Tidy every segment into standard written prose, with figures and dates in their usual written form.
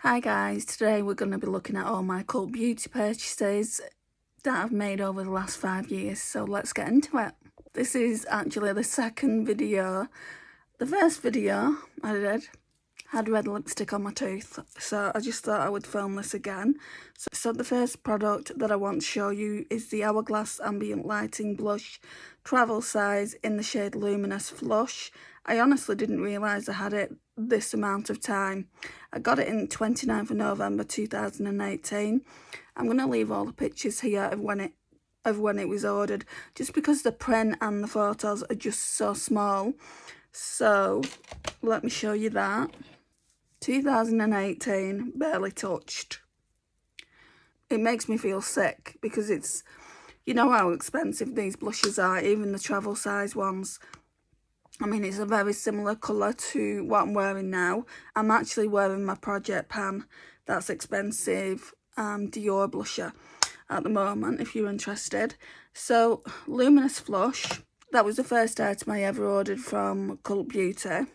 Hi guys, today we're going to be looking at all my cult beauty purchases that I've made over the last 5 years, so let's get into it. This is actually the second video. The first video I did had red lipstick on my tooth, so I just thought I would film this again. So the first product that I want to show you is the Hourglass Ambient Lighting Blush, travel size, in the shade Luminous Flush. I honestly didn't realise I had it this amount of time. I got it in 29th of November 2018. I'm going to leave all the pictures here of when it was ordered, just because the print and the photos are just so small. So let me show you that. 2018, barely touched. It makes me feel sick because it's, you know how expensive these blushes are, even the travel size ones. I mean, it's a very similar colour to what I'm wearing now. I'm actually wearing my Project Pan, that's expensive, Dior blusher at the moment, if you're interested. So, Luminous Flush, that was the first item I ever ordered from Cult Beauty,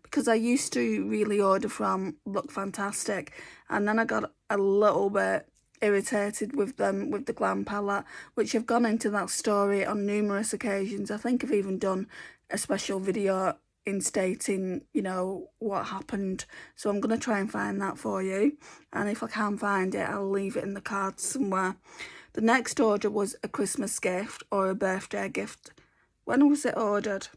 because I used to really order from Look Fantastic, and then I got a little bit irritated with them, with the Glam palette, which I've gone into that story on numerous occasions. I think I've even done a special video in stating, you know, what happened. So I'm going to try and find that for you. And if I can't find it, I'll leave it in the cards somewhere. The next order was a Christmas gift or a birthday gift. When was it ordered?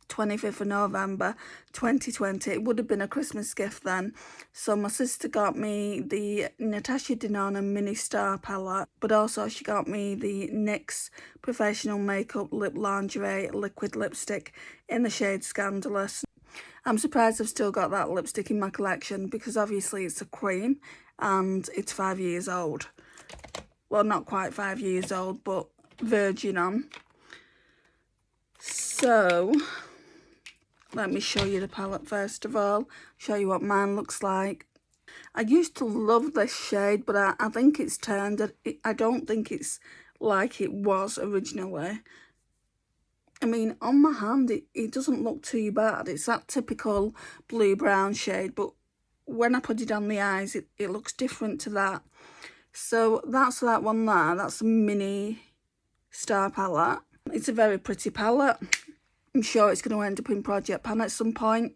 25th of November 2020. It would have been a Christmas gift then. So my sister got me the Natasha Denona Mini Star palette, but also she got me the NYX Professional Makeup Lip Lingerie Liquid Lipstick in the shade Scandalous. I'm surprised I've still got that lipstick in my collection, because obviously it's a cream and it's 5 years old. Well, not quite 5 years old, but virgin on. So let me show you the palette first of all, show you what mine looks like. I used to love this shade, but I think it's turned. I don't think it's like it was originally. I mean, on my hand, it doesn't look too bad. It's that typical blue-brown shade, but when I put it on the eyes, it looks different to that. So that's that one there. That's a Mini Star palette. It's a very pretty palette. I'm sure it's going to end up in Project Pan at some point.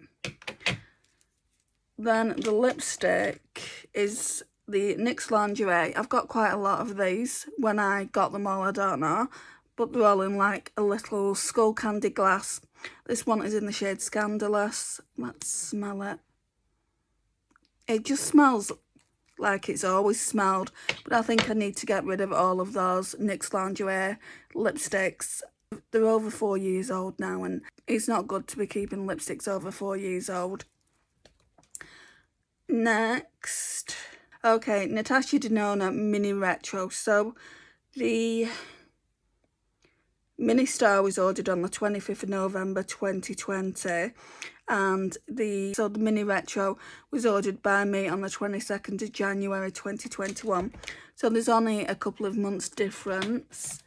Then the lipstick is the NYX Lingerie. I've got quite a lot of these. When I got them all, I don't know. But they're all in like a little skull candy glass. This one is in the shade Scandalous. Let's smell it. It just smells like it's always smelled. But I think I need to get rid of all of those NYX Lingerie lipsticks. They're over 4 years old now, and it's not good to be keeping lipsticks over 4 years old. Next, okay, Natasha Denona Mini Retro. So the Mini Star was ordered on the 25th of November 2020, and the Mini Retro was ordered by me on the 22nd of January 2021. So there's only a couple of months difference.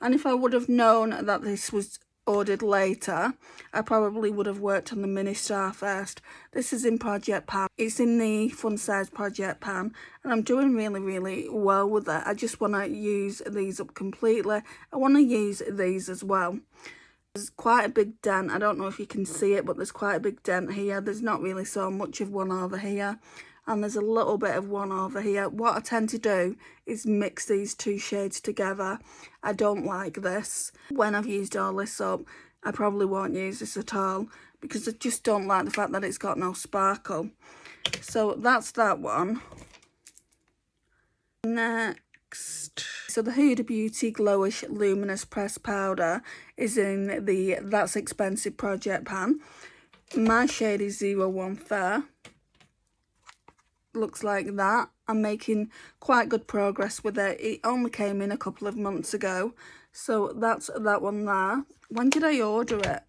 And if I would have known that this was ordered later, I probably would have worked on the Mini Star first. This is in Project Pan. It's in the fun size Project Pan, and I'm doing really, really well with it. I just want to use these up completely. I want to use these as well. There's quite a big dent. I don't know if you can see it, but there's quite a big dent here. There's not really so much of one over here, and there's a little bit of one over here. What I tend to do is mix these two shades together. I don't like this. When I've used all this up, I probably won't use this at all, because I just don't like the fact that it's got no sparkle. So that's that one. Next, so the Huda Beauty Glowish Luminous Press Powder is in the That's Expensive Project Pan. My shade is 01 Fair. Looks like that. I'm making quite good progress with it. It only came in a couple of months ago, so that's that one there. When did I order it?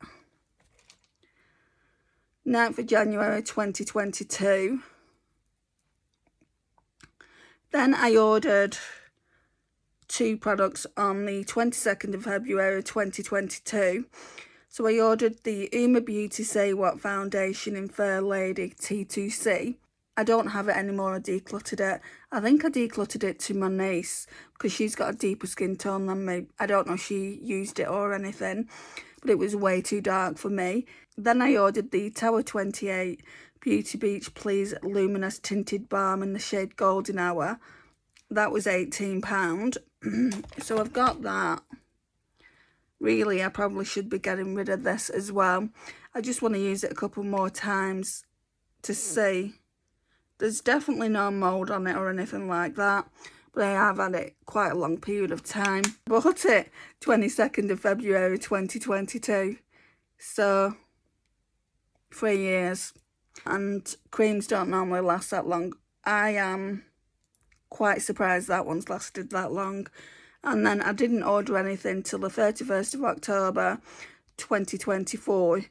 9th of January 2022. Then I ordered 2 products on the 22nd of February 2022. So I ordered the Uma Beauty Say What Foundation in Fair Lady T2C. I don't have it anymore. I decluttered it. I think I decluttered it to my niece because she's got a deeper skin tone than me. I don't know if she used it or anything, but it was way too dark for me. Then I ordered the Tower 28 Beauty Beach Please Luminous Tinted Balm in the shade Golden Hour. That was £18. So I've got that. Really, I probably should be getting rid of this as well. I just want to use it a couple more times to see. There's definitely no mould on it or anything like that, but I have had it quite a long period of time. Bought it 22nd of February 2022, so 3 years. And creams don't normally last that long. I am quite surprised that one's lasted that long. And then I didn't order anything till the 31st of October 2024,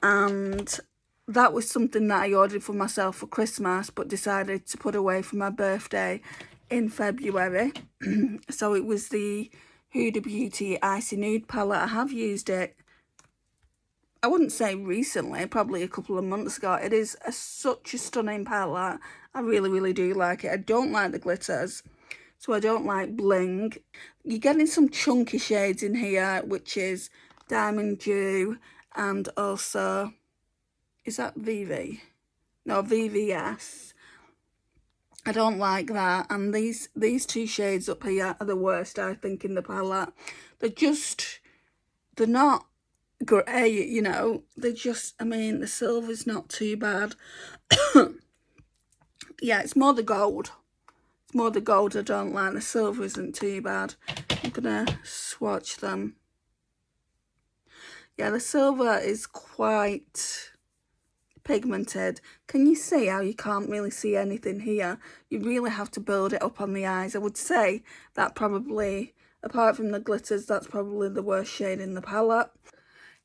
and that was something that I ordered for myself for Christmas but decided to put away for my birthday in February. So it was the Huda Beauty Icy Nude palette. I have used it, I wouldn't say recently, probably a couple of months ago. It is such a stunning palette. I really, really do like it. I don't like the glitters, so I don't like bling. You're getting some chunky shades in here, which is Diamond Dew and also... is that VV? No, VVS. I don't like that. And these two shades up here are the worst, I think, in the palette. They're not grey, you know. They're just, I mean, the silver's not too bad. Yeah, it's more the gold. It's more the gold I don't like. The silver isn't too bad. I'm going to swatch them. Yeah, the silver is quite pigmented. Can you see how you can't really see anything here? You really have to build it up on the eyes. I would say that probably, apart from the glitters, that's probably the worst shade in the palette.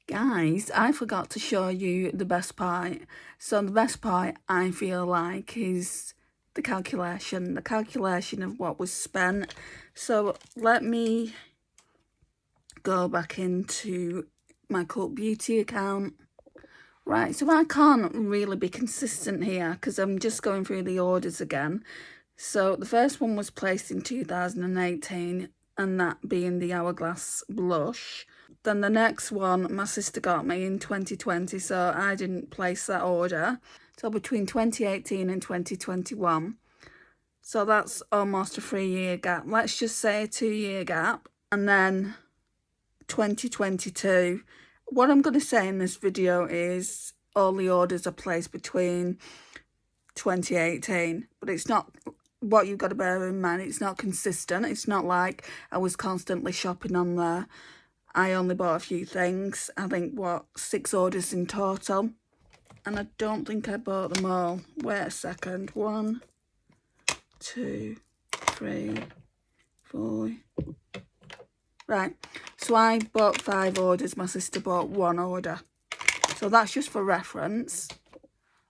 Guys, I forgot to show you the best part. So the best part, I feel like, is the calculation of what was spent. So let me go back into my Cult Beauty account. Right, so I can't really be consistent here because I'm just going through the orders again. So the first one was placed in 2018, and that being the Hourglass blush. Then the next one my sister got me in 2020, so I didn't place that order. So between 2018 and 2021. So that's almost a 3-year gap. Let's just say a 2-year gap. And then 2022. What I'm going to say in this video is all the orders are placed between 2018, but it's not, what you've got to bear in mind, it's not consistent. It's not like I was constantly shopping on there. I only bought a few things. I think, 6 orders in total. And I don't think I bought them all. Wait a second. 1, 2, 3, 4... Right, so I bought 5 orders, my sister bought 1 order. So that's just for reference.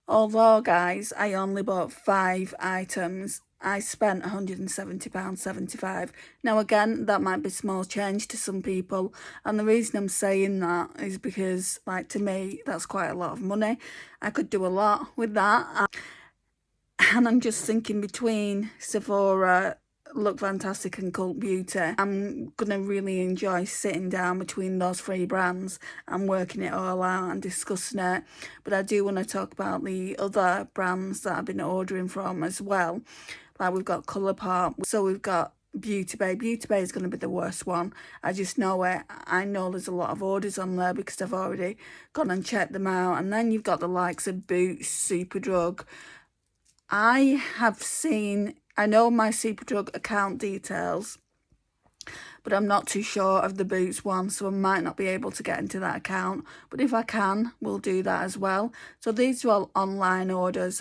Although, guys, I only bought 5 items, I spent £170.75. Now, again, that might be small change to some people. And the reason I'm saying that is because, like, to me, that's quite a lot of money. I could do a lot with that. And I'm just thinking between Sephora, Look Fantastic and Cult Beauty, I'm going to really enjoy sitting down between those 3 brands and working it all out and discussing it. But I do want to talk about the other brands that I've been ordering from as well. Like, we've got Colourpop, so we've got Beauty Bay. Beauty Bay is going to be the worst one. I just know it. I know there's a lot of orders on there because I've already gone and checked them out. And then you've got the likes of Boots, Superdrug. I know my Superdrug account details, but I'm not too sure of the Boots one, so I might not be able to get into that account. But if I can, we'll do that as well. So these are all online orders.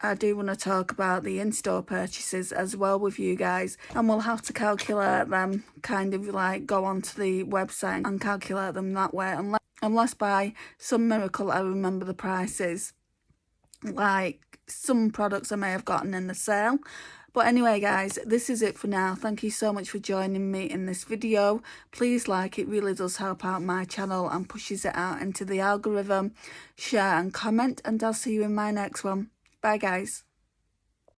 I do want to talk about the in-store purchases as well with you guys, and we'll have to calculate them, kind of like go onto the website and calculate them that way, unless by some miracle I remember the prices. Like some products I may have gotten in the sale. But anyway, guys, this is it for now. Thank you so much for joining me in this video. Please like, it really does help out my channel and pushes it out into the algorithm. Share and comment, and I'll see you in my next one. Bye, guys.